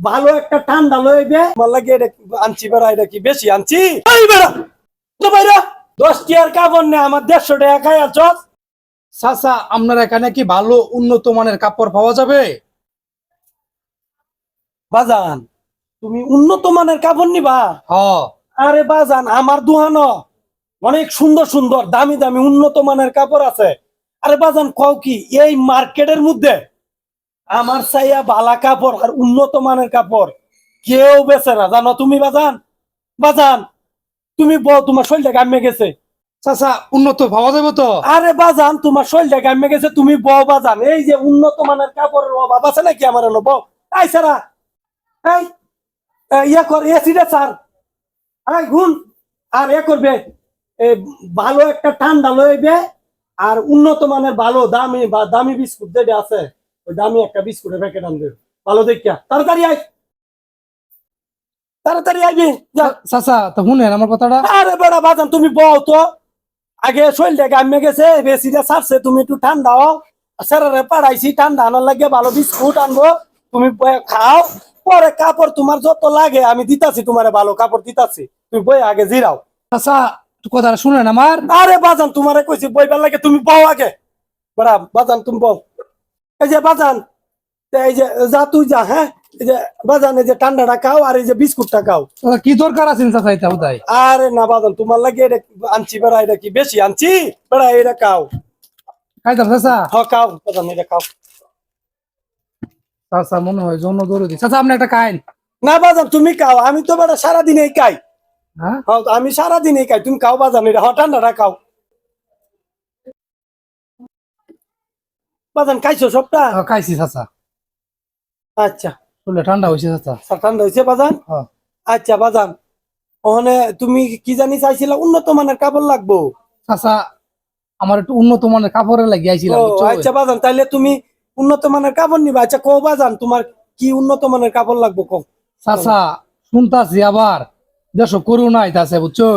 ভালো একটা ঠান্ডা লইবে আমার লাগে এটা আনছি বেড়া, এটা কি বেশি আনছি? এই বেড়া তো বাইরা 10 টিয়ার কাপড় নে আমার 150 টাকা খাই আছ। চাচা আপনার এখানে কি ভালো উন্নত মানের কাপড় পাওয়া যাবে? বাজান তুমি উন্নত মানের কাপড় নিবা? হ। আরে বাজান আমার দোকানো অনেক সুন্দর সুন্দর দামি দামি উন্নত মানের কাপড় আছে। আরে বাজান কও কি এই মার্কেটের মধ্যে আমার চাইয়া বালা কাপড় আর উন্নত মানের কাপড় কেউ বেচে না জানো তুমি বাজান। বাজান তুমি বউ তোমার শরীরটা গামে গেছে। চাচা উন্নত পাওয়া যাবে তো? আরে বাজান তোমার শরীরটা গামে গেছে, তুমি বউ বাজান এই যে উন্নত মানের কাপড়ের অভাব আছে নাকি আমার এনে বউ? এই সারা এই ইয়া কর এসিডে স্যার এই গুন আর এ করবে এ ভালো একটা ঠান্ডা লইবে আর উন্নত মানের ভালো দামি বা দামি বিস্কুট যেটা আছে ওই দামি একটা বিস্কুটের প্যাকেট আনবে ভালো দেখিয়া। তাড়াতাড়ি আই, তাড়াতাড়ি আইবি যা। চাচা তো শুনেন আমার কথাটা। আরে বেড়া বাজান তুমি বউ তো আগে শরীরটা গামে গেছে বেশিটা ছাড়ছে, তুমি একটু ঠান্ডা হও। স্যারের পাড়াইছি ঠান্ডা আনার লাগে ভালো বিস্কুট আনবো, তুমি খাও। পরে কাপড় তোমার যত লাগে আমি দিতাছি, তোমার ভালো কাপড় দিতাছি, তুমি বই আগে জিরাও। চাচা একটু কথাটা শুনেন আমার। আরে বাজান তোমারে কইছি বইবার লাগে, তুমি বউ আগে বড়া বাজান তুমি বউ। এই যে বাজান এই যে যা তুই যা, হ্যাঁ এই যে বাজান এই যে ঠান্ডাটা খাও আর এই যে বিস্কুটটা খাও। চাচা, কি দরকার আছে চাচা এটা হুদাই? আরে না বাজান তোমার লাগে এটা আনছি বেড়া, এটা কি বেশি আনছি বেড়া, এটা খাও। খাইতাম চাচা। হ খাও বাজান এটা খাও। চাচা মনে হয় জন্য দৌড়ি। চাচা আপনি একটা খাইন। না বাজান তুমি খাও, আমি তো বেটা সারাদিনই খাই। হ্যাঁ হ্যাঁ আমি সারাদিনই খাই, তুমি খাও বাজান এটা, হ্যাঁ ঠান্ডাটা খাও। বাজান খাইছো সবটা? খাইছি চাচা। আচ্ছা শুনলে ঠান্ডা হয়েছে চাচা। ঠান্ডা হয়েছে বাজান? হ্যাঁ। আচ্ছা বাজান ওখানে তুমি কি জানি চাইছিলা উন্নত মানের কাপড় লাগবো? চাচা আমার একটু উন্নত মানের কাপড়ের লাগিয়ে আইছিলাম, ও বুঝছো? আচ্ছা বাজান তাইলে তুমি উন্নত মানের কাপড় নিবা। আচ্ছা কো বাজান তোমার কি উন্নত মানের কাপড় লাগবো কো? চাচা শুনতাছি আবার দেশ করোনা আইতাছে, বুঝছো?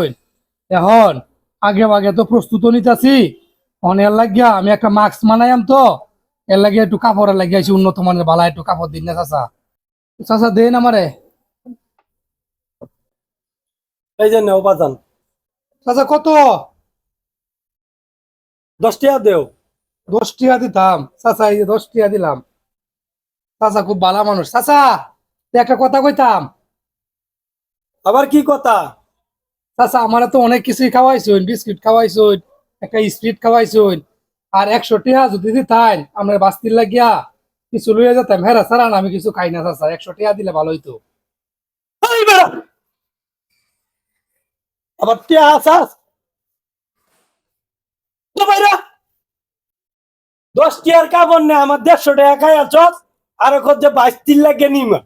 এখন আগে আগে তো প্রস্তুত নিতাছি। এখন এর লাগিয়া আমি একটা মাস্ক বানাইম তো, এর লাগিয়ে একটু কাপড়ের লাগিয়ে আইছি উন্নত মানের বালা একটু কাপড় দিন না চাচা। চাচা দেন আমারে। এই যে নেও বাজান। চাচা কত? 10 টাকা দেও। 10 টাকা দিতাম চাচা, এই যে 10 টাকা দিলাম। চাচা খুব ভালো মানুষ। চাচা একটা কথা কইতাম। আবার কি কথা? চাচা আমার তো অনেক কিছুই খাওয়াইছুন, বিস্কিট খাওয়াইছুন, একটা স্প্রিট খাওয়াইছুন। আর 100 টাকা যদি দিতাম আমরা বাস্তির লাগিয়া কিছু লইয়া যেতাম। হেরা সারা আমি কিছু খাই না চাচা, 100 টাকা দিলে ভালো হইতো। এই বেড়া আবার টিয়া আসাস তো বাইরা 10 টিয়ার কাপড় নে আমার 150 টাকা খাই আছ। আর যে 22 লাগে নিমা